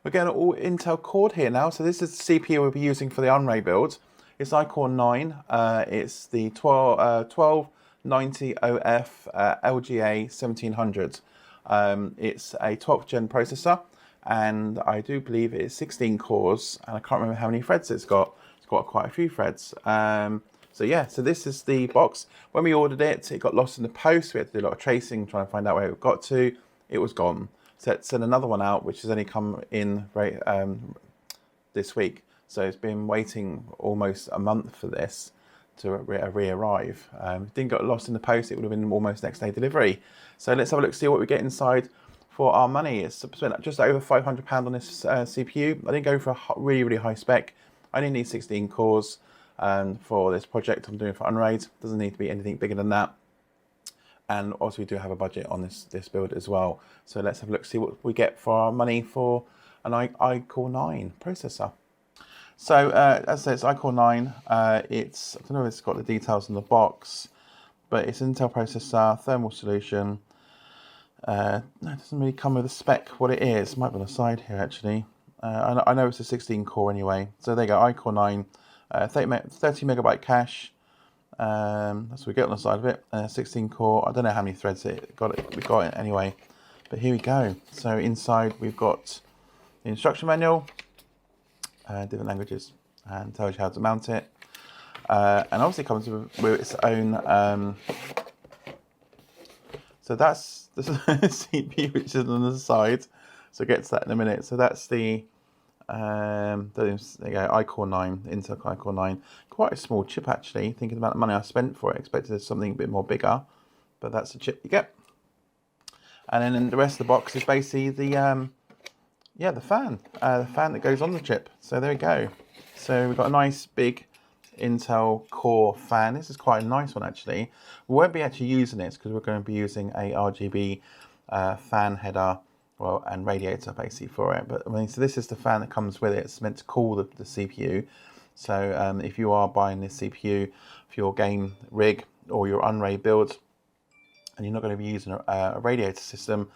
We're getting all Intel core here now. So this is the CPU we'll be using for the Unraid build. It's iCore 9. It's the 1290OF LGA 1700. It's a 12th gen processor, and I do believe it's 16 cores, and I can't remember how many threads it's got. It's got quite a few threads. So yeah, so this is the box. When we ordered it, it got lost in the post. We had to do a lot of tracing, trying to find out where it got to. It was gone. So let's send another one out, which has only come in this week. So it's been waiting almost a month for this to re-arrive. Didn't get lost in the post. It would have been almost next day delivery. So let's have a look, see what we get inside for our money. It's spent just over £500 on this CPU. I didn't go for a really, really high spec. I only need 16 cores. For this project I'm doing for Unraid. Doesn't need to be anything bigger than that. And also we do have a budget on this build as well. So let's have a look, see what we get for our money for an iCore 9 processor. So as I said, it's iCore 9. It's, I don't know if it's got the details in the box, but it's Intel processor, thermal solution. No, it doesn't really come with a spec what it is. It might be on the side here actually. I know it's a 16 core anyway. So there you go, iCore 9. 30 megabyte cache. That's what we get on the side of it. 16 core. I don't know how many threads it got. We got it anyway. But here we go. So inside we've got the instruction manual, different languages, and tells you how to mount it. And obviously it comes with its own. So that's the CPU, which is on the side. So we'll get to that in a minute. So that's the. There you go, iCore 9, Intel iCore 9. Quite a small chip actually, thinking about the money I spent for it. Expected something a bit more bigger, but that's the chip you get. And then in the rest of the box is basically the the fan that goes on the chip. So there we go. So we've got a nice big Intel Core fan. This is quite a nice one actually. We won't be actually using this because we're going to be using a RGB fan header, well, and radiator basically for it. But I mean, so this is the fan that comes with it. It's meant to cool the CPU. So if you are buying this CPU for your game rig or your Unraid build, and you're not going to be using a radiator system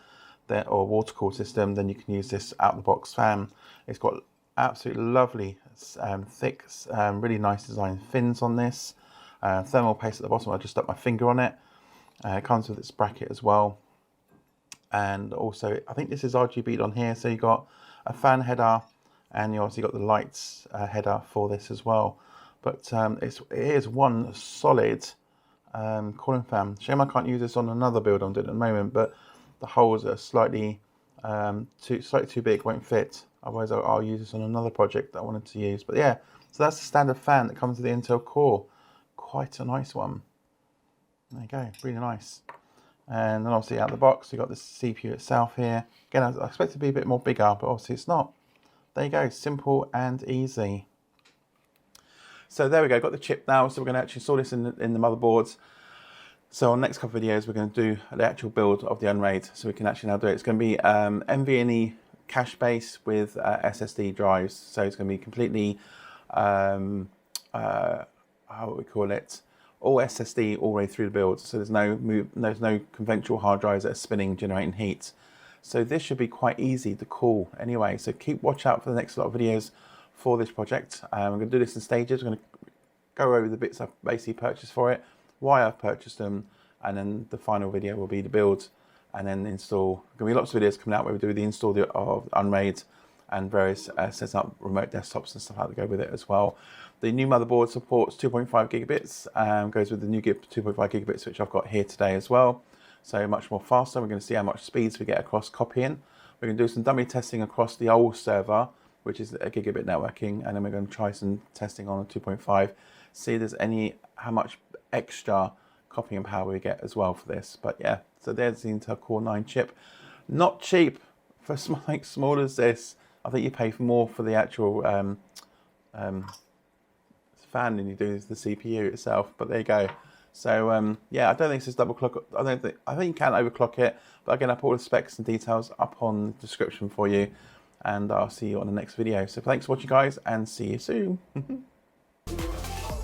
or water cool system, then you can use this out of the box fan. It's got absolutely lovely, thick, really nice design fins on this. Thermal paste at the bottom. I just stuck my finger on it. It comes with its bracket as well. And also, I think this is RGB'd on here, so you got a fan header, and you obviously got the lights header for this as well. But it is one solid cooling fan. Shame I can't use this on another build I'm doing at the moment, but the holes are slightly too big, won't fit. Otherwise, I'll use this on another project that I wanted to use. But yeah, so that's the standard fan that comes with the Intel Core. Quite a nice one. There you go, really nice. And then obviously out of the box, you've got the CPU itself here. Again, I expect it to be a bit more bigger, but obviously it's not. There you go, simple and easy. So there we go, got the chip now. So we're going to actually install this in the motherboards. So on the next couple of videos, we're going to do the actual build of the Unraid. So we can actually now do it. It's going to be NVMe cache base with SSD drives. So it's going to be completely, how would we call it? All SSD all the way through the build, so there's no conventional hard drives that are spinning, generating heat. So this should be quite easy to cool anyway. So watch out for the next lot of videos for this project. I'm going to do this in stages. I'm going to go over the bits I've basically purchased for it, why I've purchased them, and then the final video will be the build and then install. There's going to be lots of videos coming out where we do the install of Unraid and various setting up remote desktops and stuff like that to go with it as well. The new motherboard supports 2.5 gigabits, goes with the new 2.5 gigabits which I've got here today as well. So much more faster. We're going to see how much speeds we get across copying. We're going to do some dummy testing across the old server, which is a gigabit networking, and then we're going to try some testing on a 2.5, see if there's how much extra copying power we get as well for this. But yeah, so there's the Intel Core 9 chip. Not cheap for something small as this. I think you pay more for the actual fan than you do the CPU itself, but there you go. So yeah, I don't think this is double clock. I think you can overclock it, but again, I put all the specs and details up on the description for you, and I'll see you on the next video. So thanks for watching, guys, and see you soon.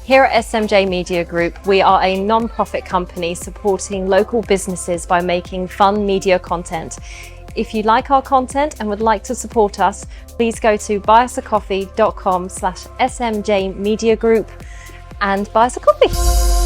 Here at SMJ Media Group, we are a non-profit company supporting local businesses by making fun media content. If you like our content and would like to support us, please go to buyusacoffee.com/smjmediagroup and buy us a coffee.